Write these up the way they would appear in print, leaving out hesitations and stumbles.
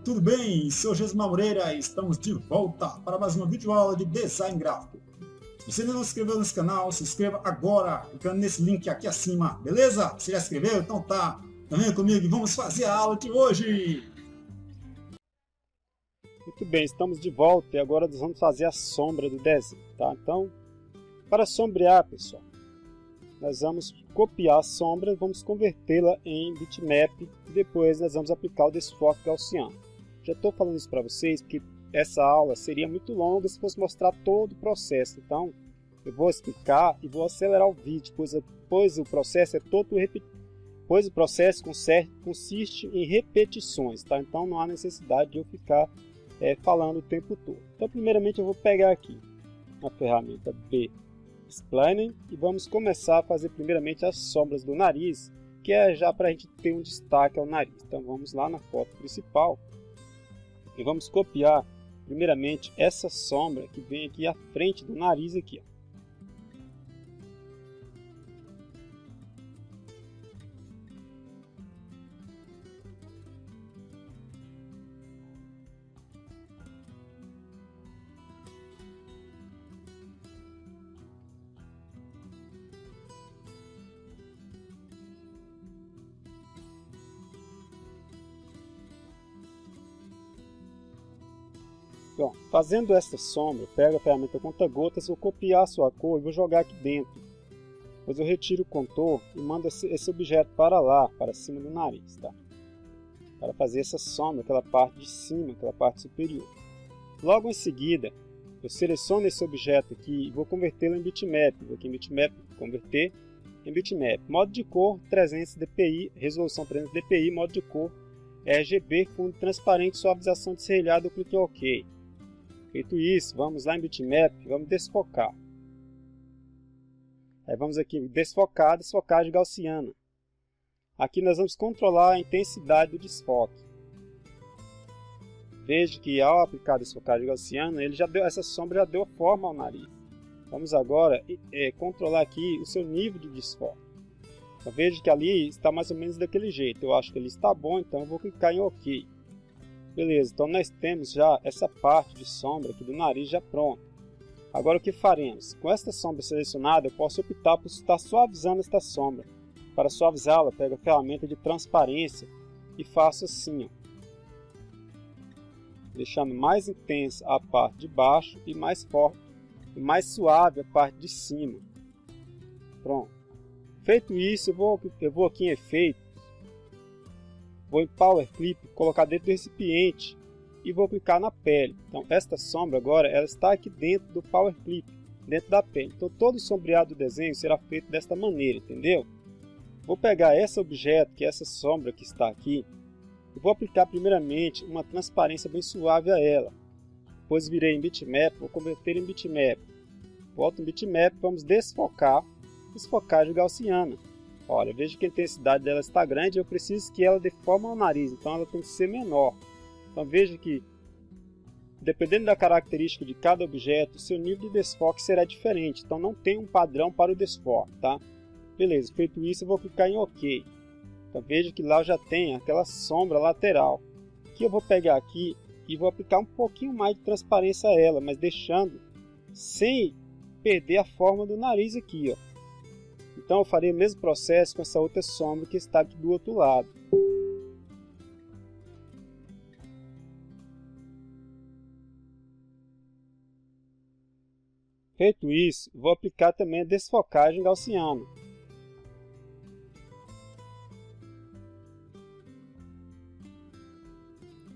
tudo bem? Sou Gesma Moreira e estamos de volta para mais uma videoaula de design gráfico. Se você ainda não se inscreveu nesse canal, se inscreva agora, clicando nesse link aqui acima, beleza? Você já se inscreveu? Então tá, vem comigo e vamos fazer a aula de hoje! Muito bem, estamos de volta e agora nós vamos fazer a sombra do desenho, tá? Então, para sombrear, pessoal, nós vamos copiar a sombra, vamos convertê-la em bitmap e depois nós vamos aplicar o desfoque gaussiano. Já estou falando isso para vocês porque essa aula seria muito longa se fosse mostrar todo o processo. Então, eu vou explicar e vou acelerar o vídeo, pois o processo é todo pois o processo consiste em repetições, tá? Então não há necessidade de eu ficar falando o tempo todo. Então, primeiramente eu vou pegar aqui a ferramenta B-Spline e vamos começar a fazer primeiramente as sombras do nariz, que é já para a gente ter um destaque ao nariz. Então vamos lá na foto principal e vamos copiar primeiramente essa sombra que vem aqui à frente do nariz aqui, ó. Bom, fazendo essa sombra, pego a ferramenta conta-gotas, vou copiar a sua cor e vou jogar aqui dentro. Depois eu retiro o contorno e mando esse objeto para lá, para cima do nariz, tá? Para fazer essa sombra, aquela parte de cima, aquela parte superior. Logo em seguida, eu seleciono esse objeto aqui e vou convertê-lo em bitmap. Vou aqui em bitmap, converter em bitmap. Modo de cor 300 dpi, resolução 300 dpi, modo de cor RGB, fundo transparente, suavização de serrilhado, eu clico em OK. Feito isso, vamos lá em bitmap, vamos desfocar. Aí vamos aqui, desfocagem gaussiana. Aqui nós vamos controlar a intensidade do desfoque. Veja que ao aplicar a desfocagem gaussiana, essa sombra já deu forma ao nariz. Vamos agora controlar aqui o seu nível de desfoque. Então, veja que ali está mais ou menos daquele jeito. Eu acho que ele está bom, então eu vou clicar em OK. Beleza, então nós temos já essa parte de sombra aqui do nariz já pronta. Agora o que faremos? Com esta sombra selecionada, eu posso optar por estar suavizando esta sombra. Para suavizá-la, pego a ferramenta de transparência e faço assim, ó, deixando mais intensa a parte de baixo e mais forte e mais suave a parte de cima. Pronto. Feito isso, eu vou aqui em efeitos. Vou em Power Clip, colocar dentro do recipiente e vou clicar na pele. Então esta sombra agora ela está aqui dentro do Power Clip, dentro da pele. Então todo o sombreado do desenho será feito desta maneira, entendeu? Vou pegar esse objeto, que é essa sombra que está aqui, e vou aplicar primeiramente uma transparência bem suave a ela. Depois virei em bitmap, vou converter em bitmap. Volto em bitmap, vamos desfocar, desfocagem gaussiana. Olha, veja que a intensidade dela está grande, eu preciso que ela dê forma ao nariz, então ela tem que ser menor. Então veja que, dependendo da característica de cada objeto, o seu nível de desfoque será diferente, então não tem um padrão para o desfoque, tá? Beleza, feito isso eu vou clicar em OK. Então veja que lá já tem aquela sombra lateral. Aqui eu vou pegar aqui e vou aplicar um pouquinho mais de transparência a ela, mas deixando sem perder a forma do nariz aqui, ó. Então eu farei o mesmo processo com essa outra sombra que está aqui do outro lado. Feito isso, vou aplicar também a desfocagem gaussiana.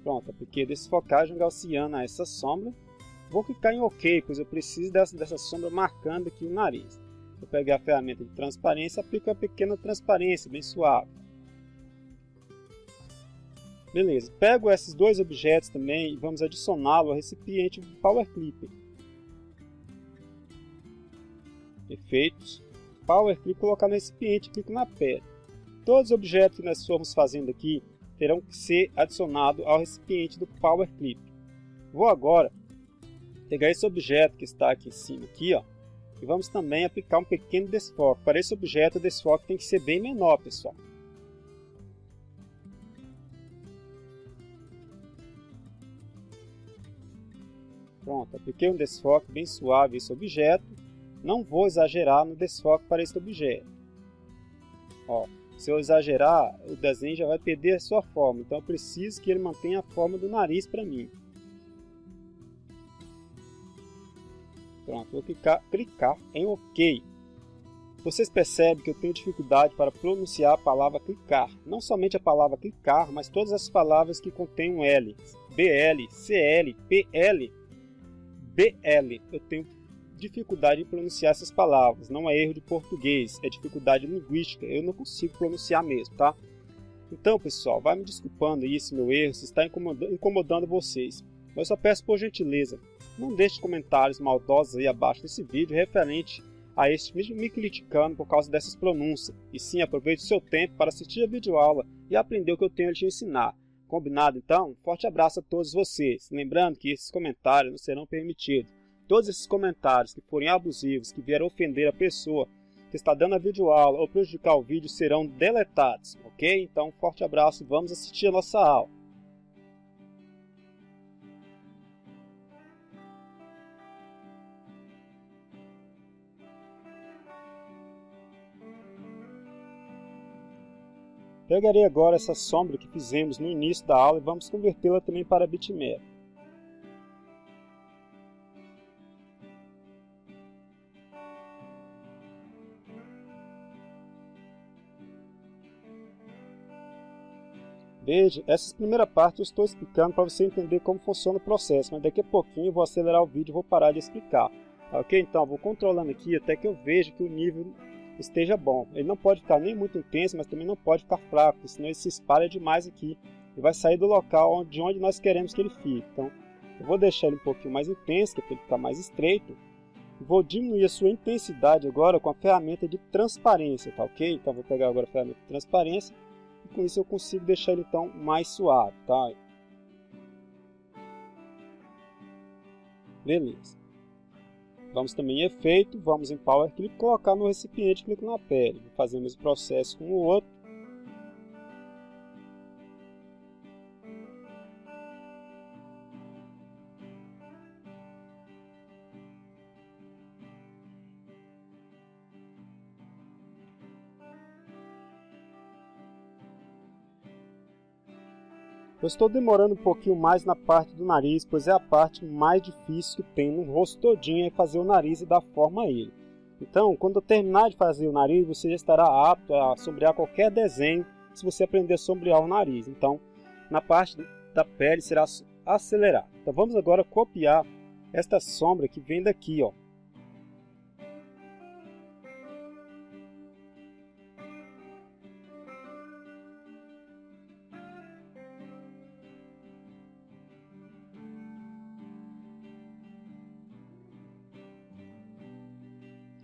Pronto, apliquei a desfocagem gaussiana a essa sombra. Vou clicar em OK, pois eu preciso dessa sombra marcando aqui o nariz. Vou pegar a ferramenta de transparência e aplico uma pequena transparência, bem suave. Beleza, pego esses dois objetos também e vamos adicioná-lo ao recipiente do Power Clip. Efeitos, Power Clip, colocar no recipiente, clico na pele. Todos os objetos que nós formos fazendo aqui terão que ser adicionados ao recipiente do Power Clip. Vou agora pegar esse objeto que está aqui em cima, aqui, ó, e vamos também aplicar um pequeno desfoque. Para esse objeto, o desfoque tem que ser bem menor, pessoal. Pronto, apliquei um desfoque bem suave nesse objeto. Não vou exagerar no desfoque para este objeto. Ó, se eu exagerar, o desenho já vai perder a sua forma. Então eu preciso que ele mantenha a forma do nariz para mim. Pronto, vou clicar em OK. Vocês percebem que eu tenho dificuldade para pronunciar a palavra clicar. Não somente a palavra clicar, mas todas as palavras que contêm um L. BL, CL, PL, BL. Eu tenho dificuldade em pronunciar essas palavras. Não é erro de português, é dificuldade linguística. Eu não consigo pronunciar mesmo, tá? Então, pessoal, vai me desculpando aí se meu erro se está incomodando vocês. Mas eu só peço por gentileza, não deixe comentários maldosos aí abaixo desse vídeo referente a este me criticando por causa dessas pronúncias. E sim, aproveite o seu tempo para assistir a videoaula e aprender o que eu tenho a te ensinar. Combinado então? Um forte abraço a todos vocês. Lembrando que esses comentários não serão permitidos. Todos esses comentários que forem abusivos, que vierem ofender a pessoa que está dando a videoaula ou prejudicar o vídeo serão deletados, ok? Então, um forte abraço e vamos assistir a nossa aula. Pegarei agora essa sombra que fizemos no início da aula e vamos convertê-la também para bitmap. Veja, essa primeira parte eu estou explicando para você entender como funciona o processo, mas daqui a pouquinho eu vou acelerar o vídeo e vou parar de explicar. Ok? Então, vou controlando aqui até que eu veja que o nível esteja bom. Ele não pode ficar nem muito intenso, mas também não pode ficar fraco, senão ele se espalha demais aqui e vai sair do local de onde nós queremos que ele fique. Então, eu vou deixar ele um pouquinho mais intenso, para ele ficar mais estreito. E vou diminuir a sua intensidade agora com a ferramenta de transparência, tá ok? Então, vou pegar agora a ferramenta de transparência e com isso eu consigo deixar ele então mais suave, tá? Beleza. Vamos também em efeito, vamos em Power Clip, colocar no recipiente, clico na pele. Vou fazer o mesmo processo com o outro. Eu estou demorando um pouquinho mais na parte do nariz, pois é a parte mais difícil que tem no rosto todinho, é fazer o nariz e dar forma a ele. Então, quando eu terminar de fazer o nariz, você já estará apto a sombrear qualquer desenho, se você aprender a sombrear o nariz. Então, na parte da pele será acelerar. Então, vamos agora copiar esta sombra que vem daqui, ó.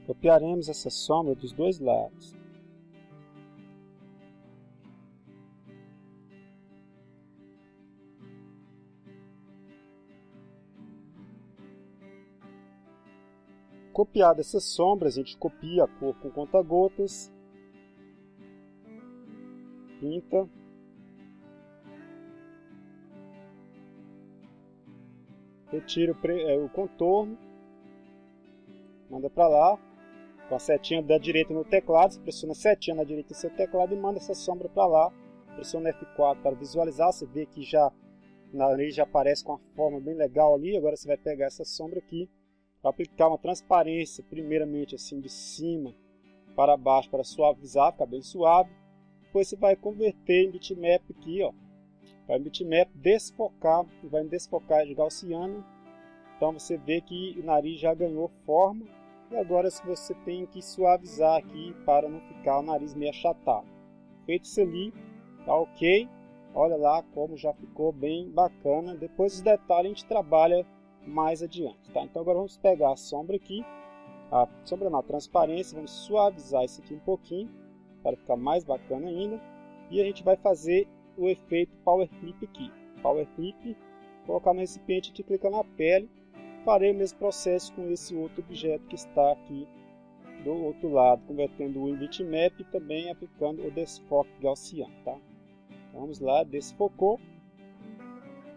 Copiaremos essa sombra dos dois lados. Copiada essas sombras, a gente copia a cor com conta-gotas, pinta, retira o contorno, manda para lá. Com a setinha da direita no teclado, você pressiona a setinha na direita do seu teclado e manda essa sombra para lá. Pressiona F4 para visualizar, você vê que já o nariz já aparece com uma forma bem legal ali. Agora você vai pegar essa sombra aqui, para aplicar uma transparência, primeiramente assim de cima para baixo, para suavizar, ficar bem suave. Depois você vai converter em bitmap aqui, ó. Vai em bitmap desfocar, e vai em desfocar de gaussiano. Então você vê que o nariz já ganhou forma. E agora você tem que suavizar aqui para não ficar o nariz meio achatado. Feito isso ali, tá ok. Olha lá como já ficou bem bacana. Depois os detalhes a gente trabalha mais adiante, tá? Então agora vamos pegar a sombra aqui. A sombra na transparência, vamos suavizar isso aqui um pouquinho para ficar mais bacana ainda. E a gente vai fazer o efeito Power Clip aqui. Power Clip, colocar no recipiente, a gente clica na pele. Farei o mesmo processo com esse outro objeto que está aqui do outro lado, convertendo o em bitmap e também aplicando o desfoque gaussiano, tá? Vamos lá, desfocou.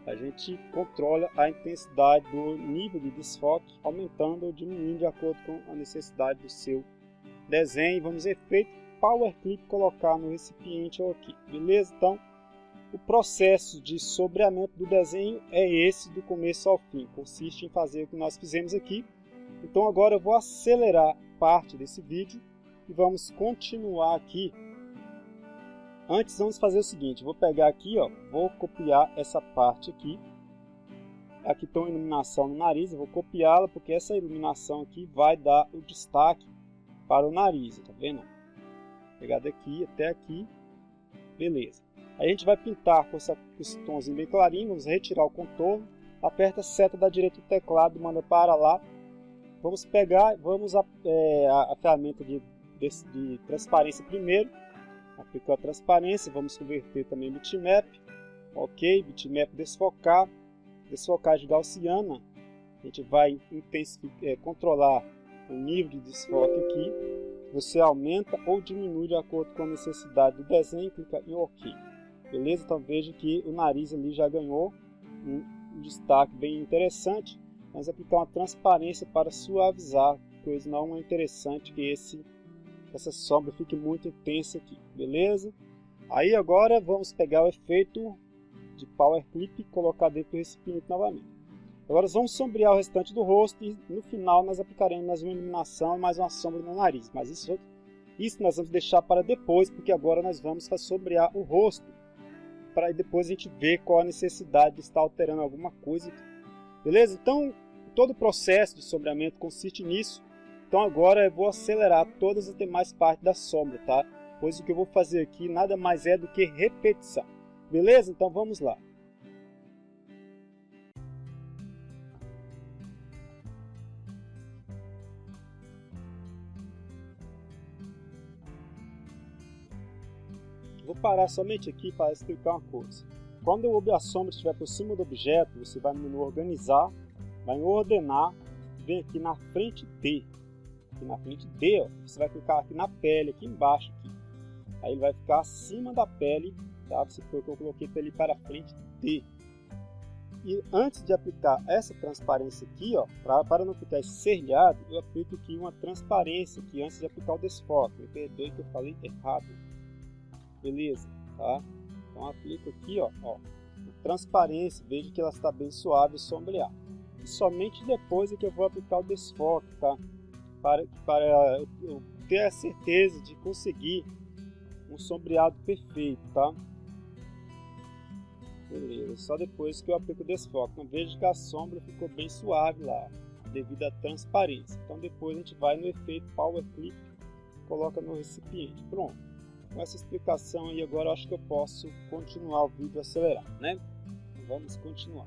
a gente controla a intensidade do nível de desfoque, aumentando ou diminuindo de acordo com a necessidade do seu desenho. Vamos em efeito Power Clip, colocar no recipiente aqui, beleza? Então, o processo de sombreamento do desenho é esse do começo ao fim, consiste em fazer o que nós fizemos aqui. Então agora eu vou acelerar parte desse vídeo e vamos continuar aqui. Antes vamos fazer o seguinte, vou pegar aqui, ó, vou copiar essa parte aqui. Aqui tem uma iluminação no nariz, eu vou copiá-la porque essa iluminação aqui vai dar o destaque para o nariz, tá vendo? Vou pegar daqui até aqui, beleza. Aí a gente vai pintar com esse tomzinho bem clarinho, vamos retirar o contorno, aperta a seta da direita do teclado, manda para lá. Vamos pegar, a ferramenta de transparência primeiro, aplicou a transparência, vamos converter também em bitmap, ok, bitmap desfocar, desfocagem gaussiana, a gente vai controlar o nível de desfoque aqui, você aumenta ou diminui de acordo com a necessidade do desenho, clica em ok. Beleza? Então veja que o nariz ali já ganhou um destaque bem interessante. Vamos aplicar uma transparência para suavizar, pois não é interessante que essa sombra fique muito intensa aqui. Beleza? Aí agora vamos pegar o efeito de Power Clip e colocar dentro do recipiente novamente. Agora vamos sombrear o restante do rosto e no final nós aplicaremos mais uma iluminação e mais uma sombra no nariz. Mas isso nós vamos deixar para depois, porque agora nós vamos sombrear o rosto, para depois a gente ver qual a necessidade de estar alterando alguma coisa aqui. Beleza? Então, todo o processo de sombreamento consiste nisso. Então agora eu vou acelerar todas as demais partes da sombra, tá? Pois o que eu vou fazer aqui nada mais é do que repetição. Beleza? Então vamos lá. Vou parar somente aqui para explicar uma coisa. Quando a sombra estiver por cima do objeto, você vai no menu organizar, vai em ordenar, vem aqui na frente D. Aqui na frente D, ó, você vai clicar aqui na pele, aqui embaixo. Aqui. Aí ele vai ficar acima da pele, tá? Você foi o que eu coloquei para ele para frente D. E antes de aplicar essa transparência aqui, ó, para não ficar escerrado, eu aplico aqui uma transparência aqui antes de aplicar o desfoque. Me perdoe que eu falei errado. Beleza, tá? Então aplico aqui, ó, transparência, veja que ela está bem suave e sombreada. E somente depois é que eu vou aplicar o desfoque, tá? Para eu ter a certeza de conseguir um sombreado perfeito, tá? Beleza, só depois que eu aplico o desfoque. Então veja que a sombra ficou bem suave lá, devido à transparência. Então depois a gente vai no efeito Power Clip, coloca no recipiente. Pronto. Com essa explicação aí agora eu acho que eu posso continuar o vídeo acelerado, né? Vamos continuar.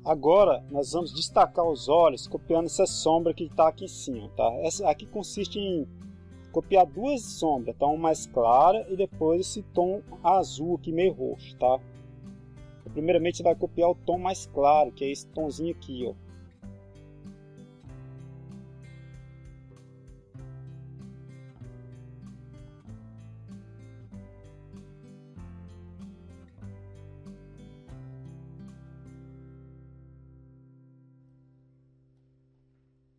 Agora nós vamos destacar os olhos copiando essa sombra que está aqui em cima, tá? Essa aqui consiste em copiar duas sombras, tá? Uma mais clara e depois esse tom azul aqui meio roxo, tá? Primeiramente você vai copiar o tom mais claro, que é esse tomzinho aqui, ó.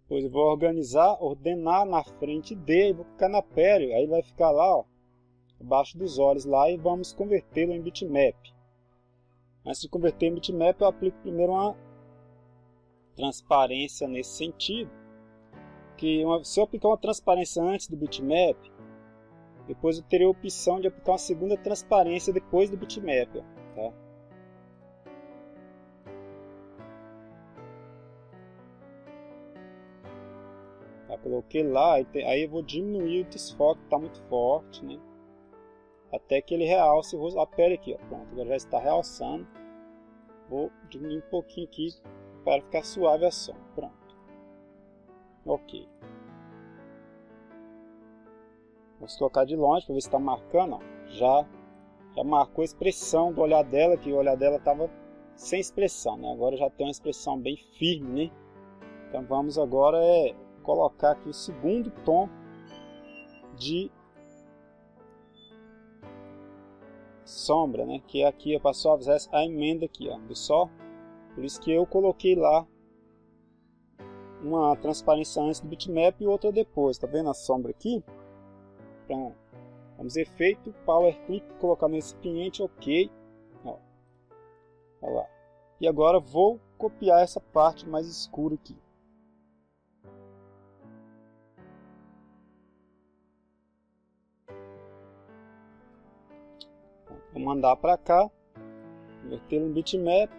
Depois eu vou ordenar na frente dele, vou clicar na pele, aí vai ficar lá, ó, abaixo dos olhos lá, e vamos convertê-lo em bitmap. Antes de converter em bitmap, eu aplico primeiro uma transparência nesse sentido, que se eu aplicar uma transparência antes do bitmap, depois eu terei a opção de aplicar uma segunda transparência depois do bitmap, tá? Coloquei lá, aí eu vou diminuir o desfoque, que está muito forte, né? Até que ele realce o rosto, a pele aqui, ó. Pronto, agora já está realçando. Vou diminuir um pouquinho aqui para ficar suave a sombra. Pronto. Ok. Vamos colocar de longe para ver se está marcando, ó. Já marcou a expressão do olhar dela, que o olhar dela estava sem expressão, né? Agora já tem uma expressão bem firme, né? Então vamos agora colocar aqui o segundo tom de sombra, né? Que é aqui para suavizar a emenda aqui, ó, do sol. Por isso que eu coloquei lá uma transparência antes do bitmap e outra depois. Tá vendo a sombra aqui? Pronto. Vamos efeito, power click, colocar no recipiente, ok. Ó. Olha lá. E agora vou copiar essa parte mais escura aqui. Vou mandar para cá, converter em bitmap.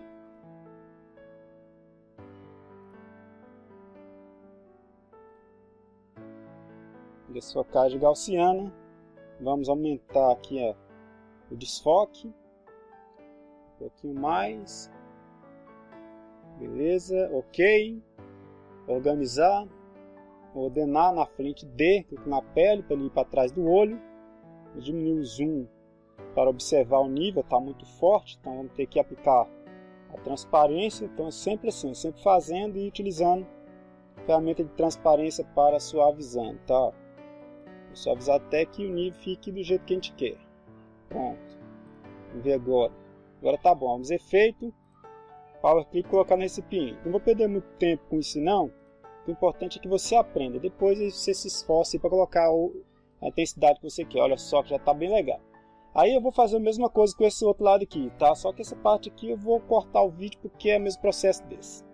Desfocagem gaussiana. Vamos aumentar aqui o desfoque. Um pouquinho mais. Beleza, ok. Organizar. Ordenar na frente D, na pele, para ele ir para trás do olho. Vou diminuir o zoom para observar o nível, está muito forte, então vamos ter que aplicar a transparência. Então é sempre assim, sempre fazendo e utilizando a ferramenta de transparência para suavizando, tá? Vou suavizar até que o nível fique do jeito que a gente quer. Pronto. Vamos ver agora. Agora tá bom, vamos efeito, power click, colocar no recipiente. Não vou perder muito tempo com isso não. O importante é que você aprenda, depois você se esforce para colocar a intensidade que você quer. Olha só que já está bem legal. Aí eu vou fazer a mesma coisa com esse outro lado aqui, tá? Só que essa parte aqui eu vou cortar o vídeo porque é o mesmo processo desse.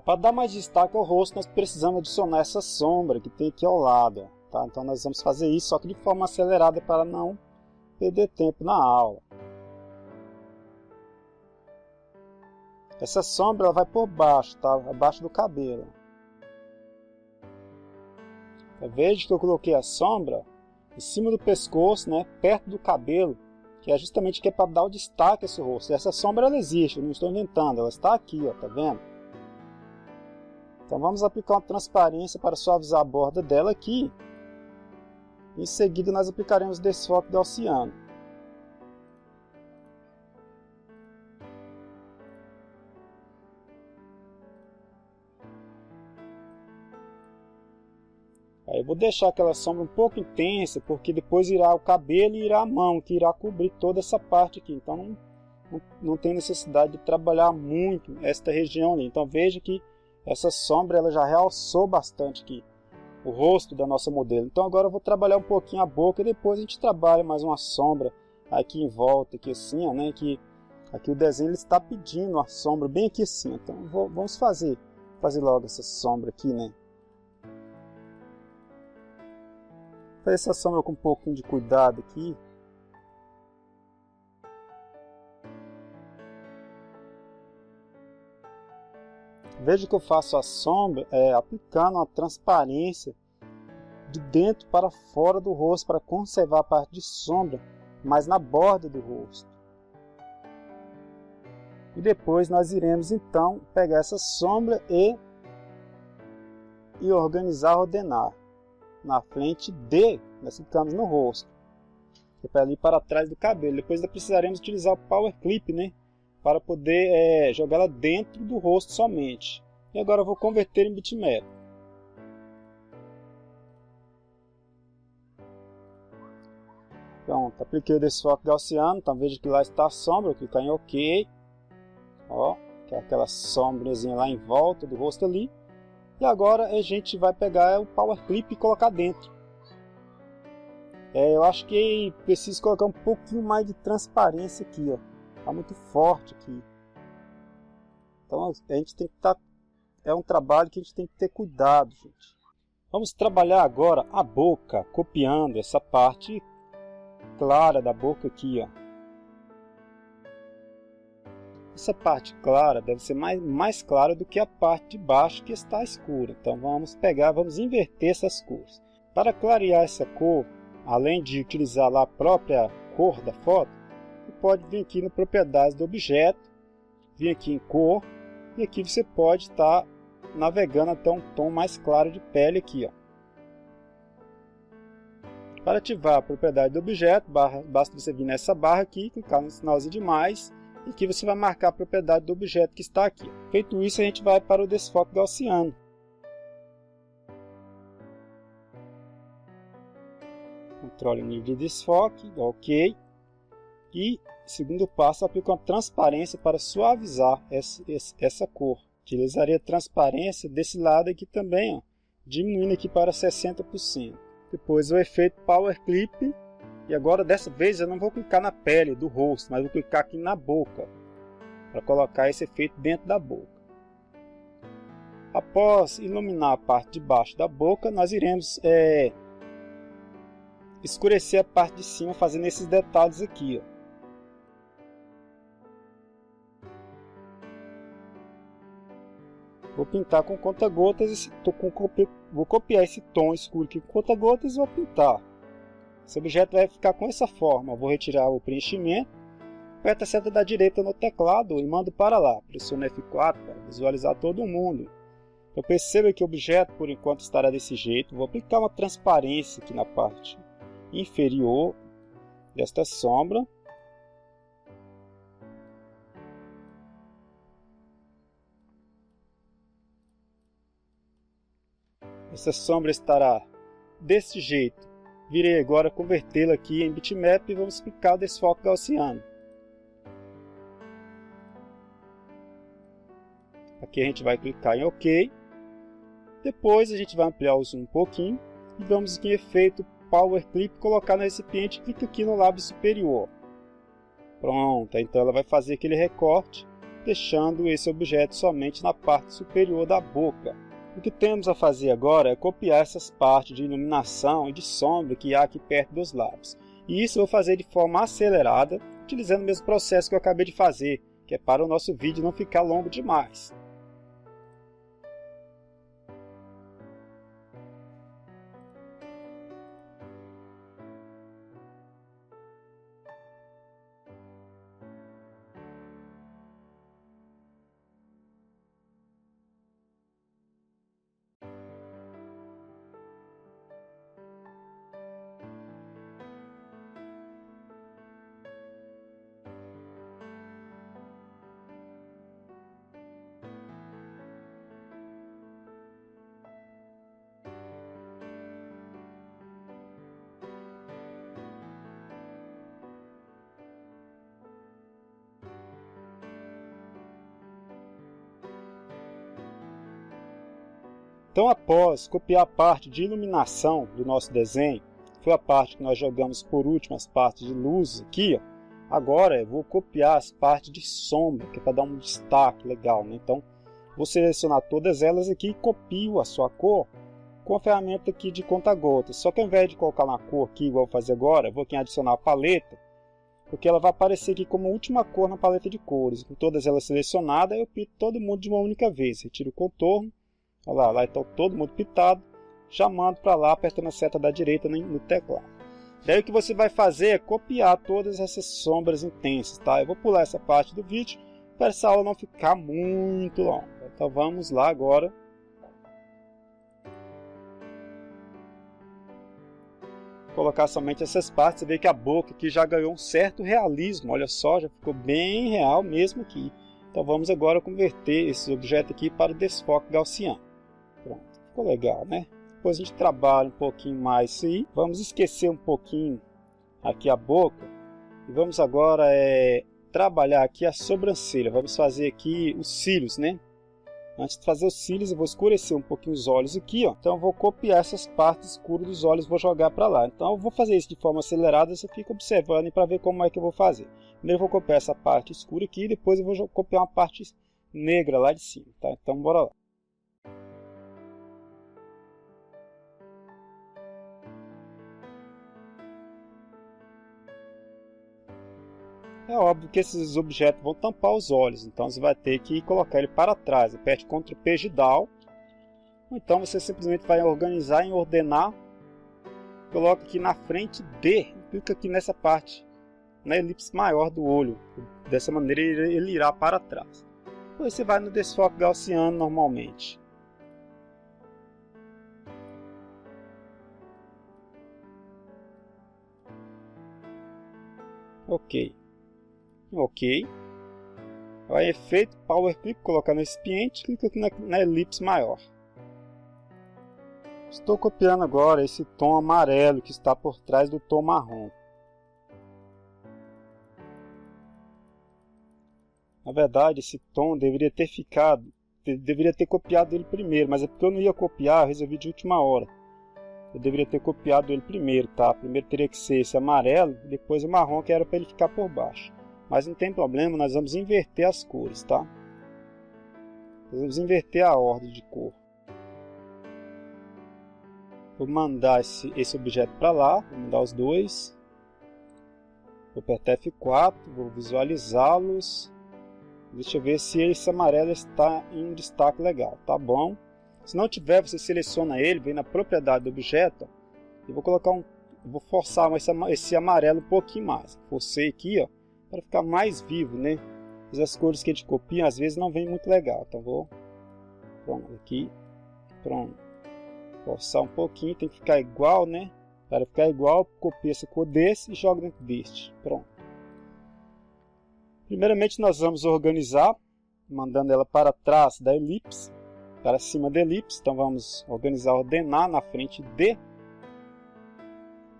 Para dar mais destaque ao rosto, nós precisamos adicionar essa sombra que tem aqui ao lado, tá? Então nós vamos fazer isso, só que de forma acelerada para não perder tempo na aula. Essa sombra ela vai por baixo, tá? Abaixo do cabelo. Veja que eu coloquei a sombra em cima do pescoço, né, perto do cabelo, que é justamente que é para dar o destaque a esse rosto. E essa sombra ela existe, eu não estou inventando, ela está aqui, ó, tá vendo? Então vamos aplicar uma transparência para suavizar a borda dela aqui. Em seguida nós aplicaremos desfoque gaussiano. Aí eu vou deixar aquela sombra um pouco intensa, porque depois irá o cabelo e irá a mão, que irá cobrir toda essa parte aqui. Então não tem necessidade de trabalhar muito esta região ali. Então veja que essa sombra ela já realçou bastante aqui o rosto da nossa modelo. Então agora eu vou trabalhar um pouquinho a boca e depois a gente trabalha mais uma sombra aqui em volta, aqui assim, ó, né? Que aqui o desenho ele está pedindo uma sombra bem aqui assim. Então vamos fazer logo essa sombra aqui, né? Fazer essa sombra com um pouquinho de cuidado aqui. Veja que eu faço a sombra aplicando a transparência de dentro para fora do rosto para conservar a parte de sombra, mas na borda do rosto. E depois nós iremos então pegar essa sombra e organizar, ordenar na frente de, nós clicamos no rosto, que é para ali para trás do cabelo. Depois ainda precisaremos utilizar o Power Clip, né, para poder jogá-la dentro do rosto somente. E agora eu vou converter em bitmap. Pronto, apliquei o desfoque gaussiano, então veja que lá está a sombra, vou clicar em OK. Ó, que é aquela sombrazinha lá em volta do rosto ali. E agora a gente vai pegar o Power Clip e colocar dentro. Eu acho que preciso colocar um pouquinho mais de transparência aqui, ó. Tá muito forte aqui. Então a gente tem que estar... É um trabalho que a gente tem que ter cuidado, gente. Vamos trabalhar agora a boca, copiando essa parte clara da boca aqui, ó. Essa parte clara deve ser mais clara do que a parte de baixo que está escura. Então vamos pegar, vamos inverter essas cores. Para clarear essa cor, além de utilizar lá a própria cor da foto, você pode vir aqui no propriedades do objeto, vir aqui em cor, e aqui você pode estar navegando até um tom mais claro de pele aqui, ó. Para ativar a propriedade do objeto, basta você vir nessa barra aqui, clicar no sinalzinho de mais, e aqui você vai marcar a propriedade do objeto que está aqui. Feito isso, a gente vai para o desfoque gaussiano. Controle o nível de desfoque, OK. E, segundo passo, aplica uma transparência para suavizar essa cor. Utilizaria transparência desse lado aqui também, ó, diminuindo aqui para 60%. Depois o efeito Power Clip. E agora dessa vez eu não vou clicar na pele do rosto, mas vou clicar aqui na boca, para colocar esse efeito dentro da boca. Após iluminar a parte de baixo da boca, nós iremos escurecer a parte de cima fazendo esses detalhes aqui, ó. Vou pintar com conta-gotas, vou copiar esse tom escuro aqui com conta-gotas e vou pintar. Esse objeto vai ficar com essa forma. Eu vou retirar o preenchimento, aperto a seta da direita no teclado e mando para lá. Pressiono F4 para visualizar todo mundo. Eu percebo que o objeto por enquanto estará desse jeito. Vou aplicar uma transparência aqui na parte inferior desta sombra. Essa sombra estará desse jeito. Virei agora convertê-la aqui em bitmap e vamos aplicar o desfoque gaussiano. Aqui a gente vai clicar em OK. Depois a gente vai ampliar o zoom um pouquinho e vamos aqui em efeito Power Clip, colocar no recipiente, clica aqui no lábio superior. Pronto, então ela vai fazer aquele recorte, deixando esse objeto somente na parte superior da boca. O que temos a fazer agora é copiar essas partes de iluminação e de sombra que há aqui perto dos lábios. E isso eu vou fazer de forma acelerada, utilizando o mesmo processo que eu acabei de fazer, que é para o nosso vídeo não ficar longo demais. Então, após copiar a parte de iluminação do nosso desenho, foi a parte que nós jogamos por último, as partes de luz aqui, ó. Agora eu vou copiar as partes de sombra, que é para dar um destaque legal, né? Então, vou selecionar todas elas aqui e copio a sua cor com a ferramenta aqui de conta-gotas. Só que ao invés de colocar na cor aqui, igual eu vou fazer agora, eu vou aqui adicionar a paleta, porque ela vai aparecer aqui como última cor na paleta de cores. Com todas elas selecionadas, eu pinto todo mundo de uma única vez. Retiro o contorno. Olha lá está todo mundo pintado, já mando para lá, apertando a seta da direita no teclado. Daí o que você vai fazer é copiar todas essas sombras intensas, tá? Eu vou pular essa parte do vídeo para essa aula não ficar muito longa. Então vamos lá agora. Colocar somente essas partes. Você vê que a boca aqui já ganhou um certo realismo. Olha só, já ficou bem real mesmo aqui. Então vamos agora converter esse objeto aqui para o desfoque gaussiano. Pronto, ficou legal, né? Depois a gente trabalha um pouquinho mais isso aí. Vamos esquecer um pouquinho aqui a boca. E vamos agora trabalhar aqui a sobrancelha. Vamos fazer aqui os cílios, né? Antes de fazer os cílios, eu vou escurecer um pouquinho os olhos aqui, ó. Então eu vou copiar essas partes escuras dos olhos e vou jogar para lá. Então eu vou fazer isso de forma acelerada, você fica observando para ver como é que eu vou fazer. Primeiro eu vou copiar essa parte escura aqui, e depois eu vou copiar uma parte negra lá de cima, tá? Então bora lá. É óbvio que esses objetos vão tampar os olhos, então você vai ter que colocar ele para trás. Aperte Ctrl P de Down. Ou então você simplesmente vai organizar em ordenar. Coloca aqui na frente D. Clica aqui nessa parte, na elipse maior do olho. Dessa maneira ele irá para trás. Depois você vai no desfoque gaussiano normalmente. Ok. Ok. Vai efeito, Power Clip, colocar no recipiente, clica aqui na elipse maior. Estou copiando agora esse tom amarelo que está por trás do tom marrom. Na verdade, esse tom deveria ter copiado ele primeiro, mas é porque eu não ia copiar, eu resolvi de última hora. Eu deveria ter copiado ele primeiro, tá? Primeiro teria que ser esse amarelo, depois o marrom, que era para ele ficar por baixo. Mas não tem problema, nós vamos inverter as cores, tá? Nós vamos inverter a ordem de cor. Vou mandar esse objeto para lá, vou mandar os dois. Vou apertar F4, vou visualizá-los. Deixa eu ver se esse amarelo está em um destaque legal, tá bom? Se não tiver, você seleciona ele, vem na propriedade do objeto e vou colocar vou forçar esse amarelo um pouquinho mais. Forcei aqui, ó, para ficar mais vivo, né? As cores que a gente copia às vezes não vem muito legal, então vou pronto aqui, pronto. Forçar um pouquinho, tem que ficar igual, né? Para ficar igual, copia essa cor desse e joga dentro deste. Pronto. Primeiramente nós vamos organizar, mandando ela para trás da elipse, para cima da elipse. Então vamos organizar, ordenar na frente D.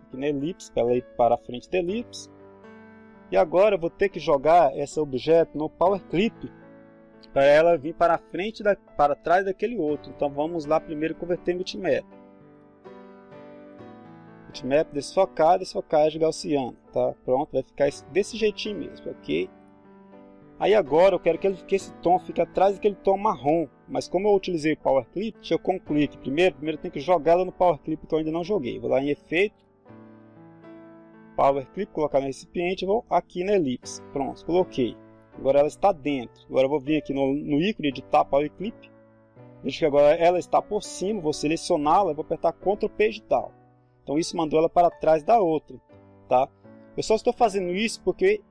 Aqui na elipse, para ela ir para a frente da elipse. E agora eu vou ter que jogar esse objeto no Power Clip, para ela vir para a frente, para trás daquele outro. Então vamos lá primeiro converter em bitmap. Bitmap, desfocagem gaussiana, tá? Pronto, vai ficar desse jeitinho mesmo, ok? Aí agora eu quero que esse tom fique atrás daquele tom marrom, mas como eu utilizei o Power Clip, deixa eu concluir aqui primeiro eu tenho que jogar ela no Power Clip que eu ainda não joguei. Vou lá em efeito, Power Clip, colocar no recipiente, vou aqui na elipse, pronto, coloquei. Agora ela está dentro. Agora eu vou vir aqui no ícone editar Power Clip. Veja que agora ela está por cima, vou selecioná-la e vou apertar Ctrl P de Down. Então isso mandou ela para trás da outra, tá? Eu só estou fazendo isso porque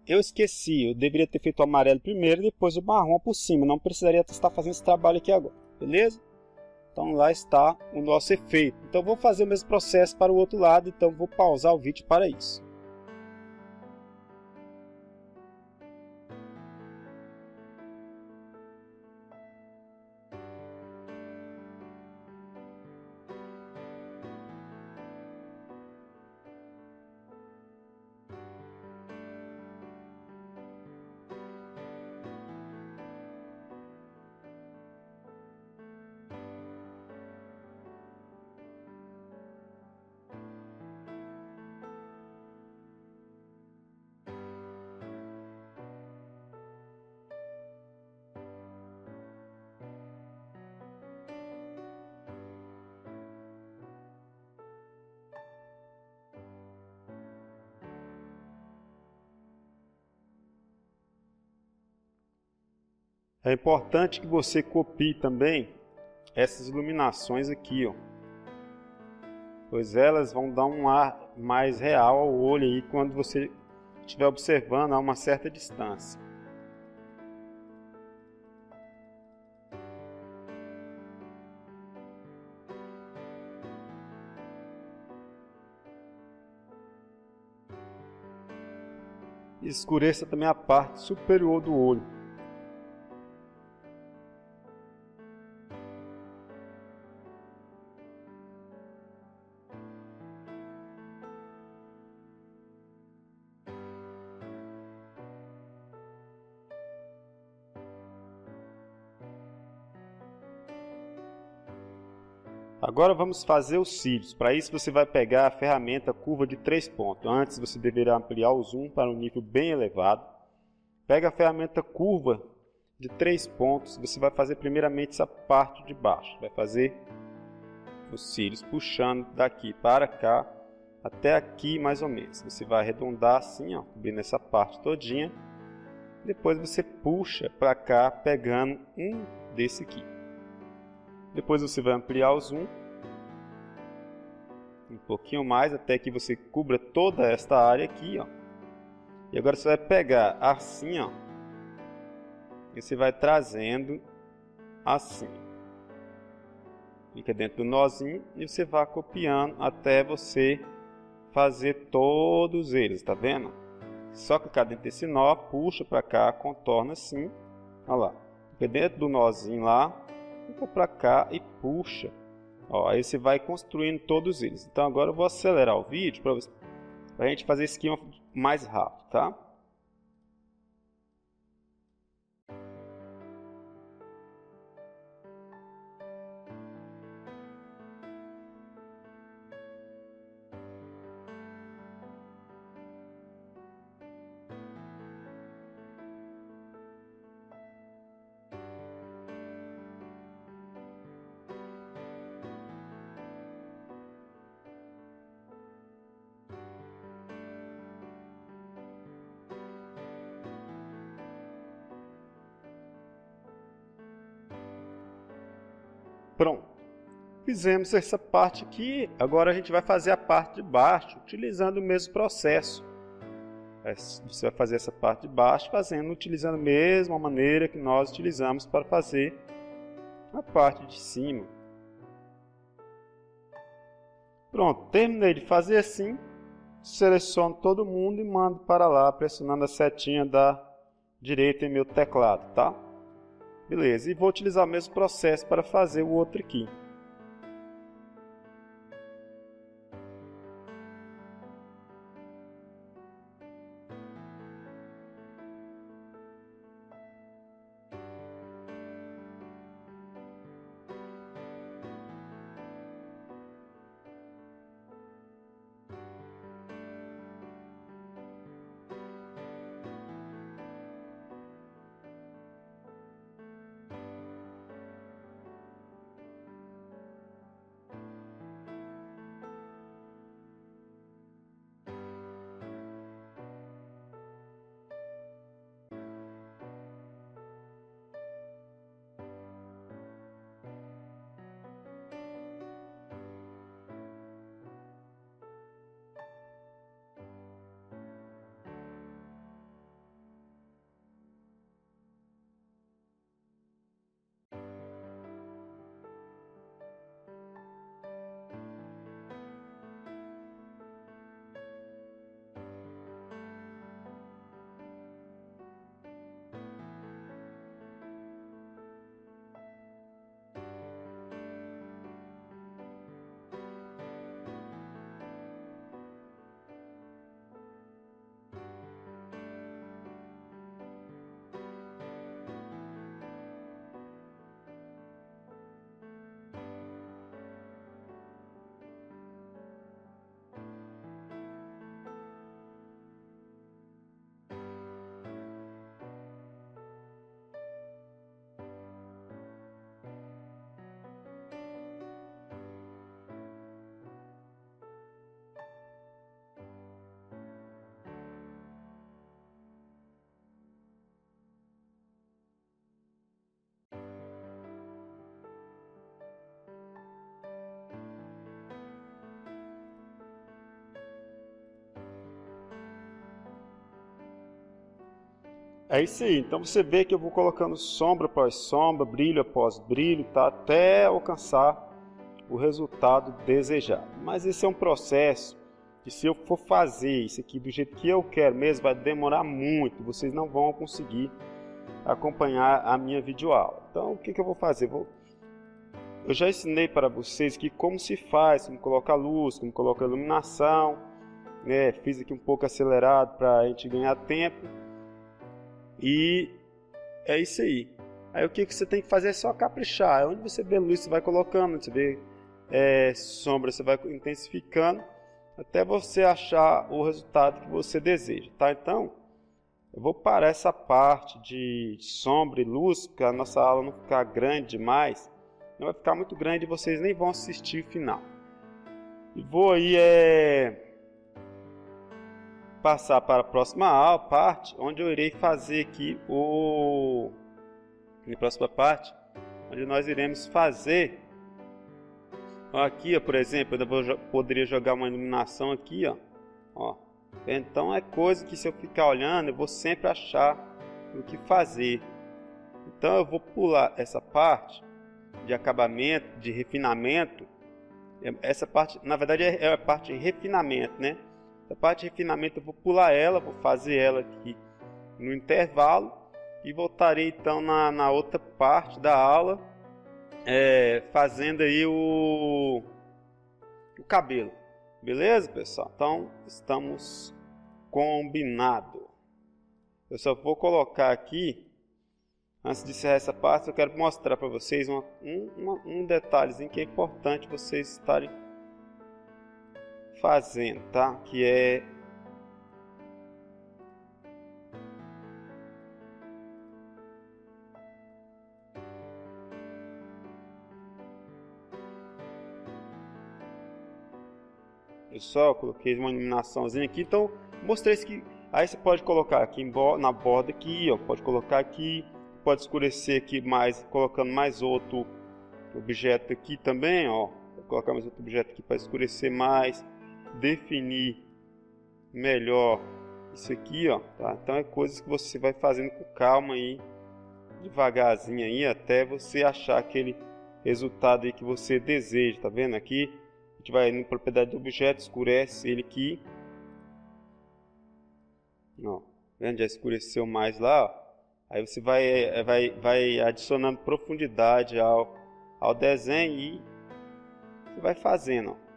eu esqueci. Eu deveria ter feito o amarelo primeiro e depois o marrom por cima. Não precisaria estar fazendo esse trabalho aqui agora, beleza? Então lá está o nosso efeito. Então vou fazer o mesmo processo para o outro lado, então vou pausar o vídeo para isso. É importante que você copie também essas iluminações aqui, ó, pois elas vão dar um ar mais real ao olho aí quando você estiver observando a uma certa distância. e escureça também a parte superior do olho. Agora vamos fazer os cílios. Para isso você vai pegar a ferramenta curva de 3 pontos. Antes você deverá ampliar o zoom para um nível bem elevado. Pega a ferramenta curva de 3 pontos. Você vai fazer primeiramente essa parte de baixo. Vai fazer os cílios puxando daqui para cá até aqui mais ou menos. Você vai arredondar assim, ó, cobrindo essa parte todinha. Depois você puxa para cá pegando um desse aqui. Depois você vai ampliar o zoom um pouquinho mais até que você cubra toda esta área aqui, ó. E agora você vai pegar assim, ó, e você vai trazendo assim. Fica dentro do nozinho e você vai copiando até você fazer todos eles, tá vendo? Só clicar dentro desse nó, puxa para cá, contorna assim, olha lá. Fica dentro do nozinho lá. Fica para cá e puxa. Ó, aí você vai construindo todos eles. Então agora eu vou acelerar o vídeo para a gente fazer esse esquema mais rápido, tá? Pronto, fizemos essa parte aqui, agora a gente vai fazer a parte de baixo, utilizando o mesmo processo. Você vai fazer essa parte de baixo, utilizando a mesma maneira que nós utilizamos para fazer a parte de cima. Pronto, terminei de fazer assim, seleciono todo mundo e mando para lá, pressionando a setinha da direita em meu teclado, tá? Beleza, e vou utilizar o mesmo processo para fazer o outro aqui. É isso aí, então você vê que eu vou colocando sombra após sombra, brilho após brilho, tá? Até alcançar o resultado desejado. Mas esse é um processo que se eu for fazer isso aqui do jeito que eu quero mesmo, vai demorar muito, vocês não vão conseguir acompanhar a minha videoaula. Então, o que eu vou fazer? Eu já ensinei para vocês aqui como se faz, como coloca luz, como coloca iluminação, né? Fiz aqui um pouco acelerado para a gente ganhar tempo. E é isso aí. Aí o que você tem que fazer é só caprichar. Onde você vê luz, você vai colocando, onde você vê sombra, você vai intensificando, até você achar o resultado que você deseja, tá? Então, eu vou parar essa parte de sombra e luz, para a nossa aula não ficar grande demais. Não vai ficar muito grande e vocês nem vão assistir o final. E vou aí passar para a próxima aula, parte, onde eu irei fazer aqui na próxima parte, onde nós iremos fazer aqui, ó, por exemplo, eu poderia jogar uma iluminação aqui, ó. Então é coisa que se eu ficar olhando, eu vou sempre achar o que fazer. Então eu vou pular essa parte de acabamento, de refinamento. Essa parte, na verdade, é a parte de refinamento, né? A parte de refinamento eu vou pular ela, vou fazer ela aqui no intervalo e voltarei então na outra parte da aula, fazendo aí o cabelo. Beleza, pessoal? Então, estamos combinado. Eu só vou colocar aqui, antes de encerrar essa parte, eu quero mostrar para vocês um detalhezinho que é importante vocês estarem fazendo, tá? Que é eu só coloquei uma iluminaçãozinha aqui, então mostrei isso aqui. Aí você pode colocar aqui na borda aqui, ó, pode colocar aqui, pode escurecer aqui mais, colocando mais outro objeto aqui também, ó. Vou colocar mais outro objeto aqui para escurecer mais, definir melhor isso aqui, ó, tá? Então é coisas que você vai fazendo com calma aí, devagarzinho aí, até você achar aquele resultado aí que você deseja, tá vendo aqui? A gente vai em propriedade do objeto, escurece ele aqui. Ó, vendo? Já escureceu mais lá, ó. Aí você vai adicionando profundidade ao desenho e você vai fazendo, ó.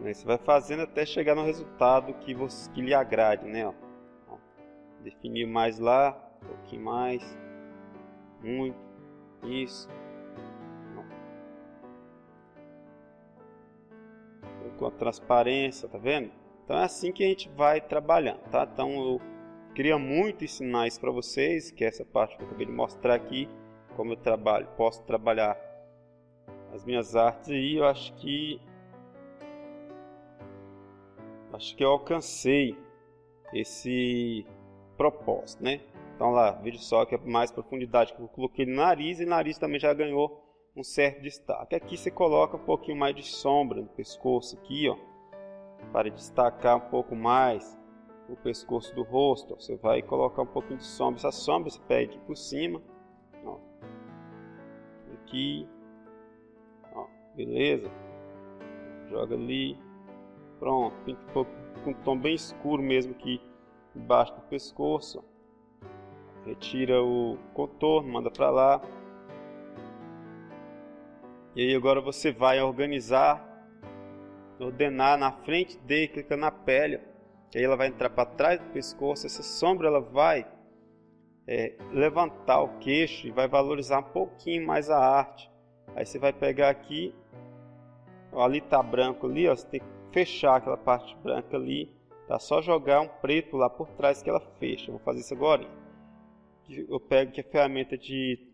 Aí você vai fazendo até chegar no resultado que lhe agrade, né? Ó. Definir mais lá, um pouquinho mais, muito, isso. Com a transparência, tá vendo? Então é assim que a gente vai trabalhando, tá? Então eu queria muito ensinar isso para vocês, que é essa parte que eu acabei de mostrar aqui, como eu trabalho, posso trabalhar as minhas artes aí. Eu acho que eu alcancei esse propósito, né? Então lá, veja só que é mais profundidade que eu coloquei no nariz, e o nariz também já ganhou um certo destaque. Aqui você coloca um pouquinho mais de sombra no pescoço aqui, ó, para destacar um pouco mais o pescoço do rosto. Ó. Você vai colocar um pouquinho de sombra. Essa sombra você pega aqui por cima, ó, aqui, ó, beleza? Joga ali. Pronto, pinta um pouco com um tom bem escuro mesmo aqui embaixo do pescoço. Retira o contorno, manda para lá. E aí agora você vai ordenar na frente dele, clica na pele. E aí ela vai entrar para trás do pescoço. Essa sombra ela vai levantar o queixo e vai valorizar um pouquinho mais a arte. Aí você vai pegar aqui, ó, ali tá branco ali, ó, você tem que fechar aquela parte branca ali, tá? Só jogar um preto lá por trás que ela fecha. Eu vou fazer isso agora. Eu pego aqui a ferramenta de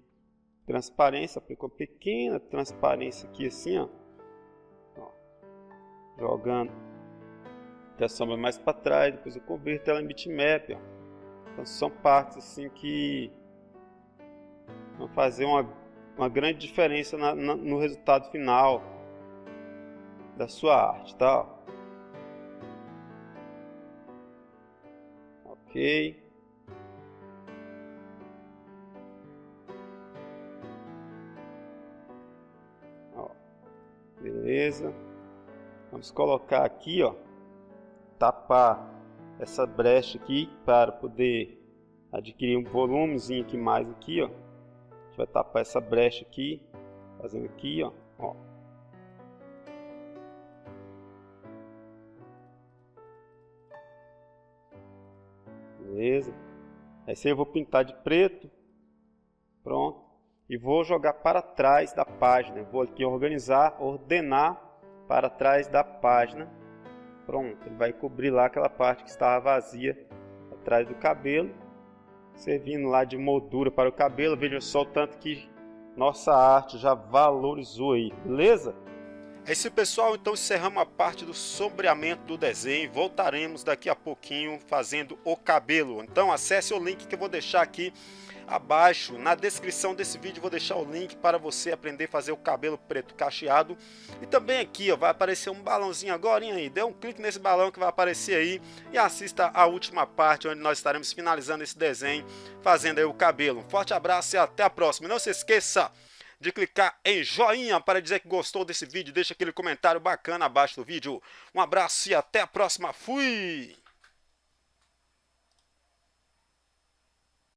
transparência, aplico uma pequena transparência aqui assim, ó, jogando a sombra mais para trás, depois eu converto ela em bitmap, ó. Então são partes assim que vão fazer uma grande diferença no resultado final da sua arte, tá? Ok. Beleza. Vamos colocar aqui, ó, tapar essa brecha aqui para poder adquirir um volumezinho aqui mais aqui, ó. A gente vai tapar essa brecha aqui, fazendo aqui, ó. Beleza. Esse aí eu vou pintar de preto. Pronto. E vou jogar para trás da página. Vou aqui organizar, ordenar para trás da página. Pronto. Ele vai cobrir lá aquela parte que estava vazia atrás do cabelo. Servindo lá de moldura para o cabelo. Veja só o tanto que nossa arte já valorizou aí. Beleza? É isso, pessoal. Então encerramos a parte do sombreamento do desenho. Voltaremos daqui a pouquinho fazendo o cabelo. Então acesse o link que eu vou deixar aqui abaixo. Na descrição desse vídeo vou deixar o link para você aprender a fazer o cabelo preto cacheado. E também aqui, ó, vai aparecer um balãozinho agora aí. Dê um clique nesse balão que vai aparecer aí e assista a última parte onde nós estaremos finalizando esse desenho, fazendo aí o cabelo. Um forte abraço e até a próxima. Não se esqueça de clicar em joinha para dizer que gostou desse vídeo. Deixa aquele comentário bacana abaixo do vídeo. Um abraço e até a próxima. Fui!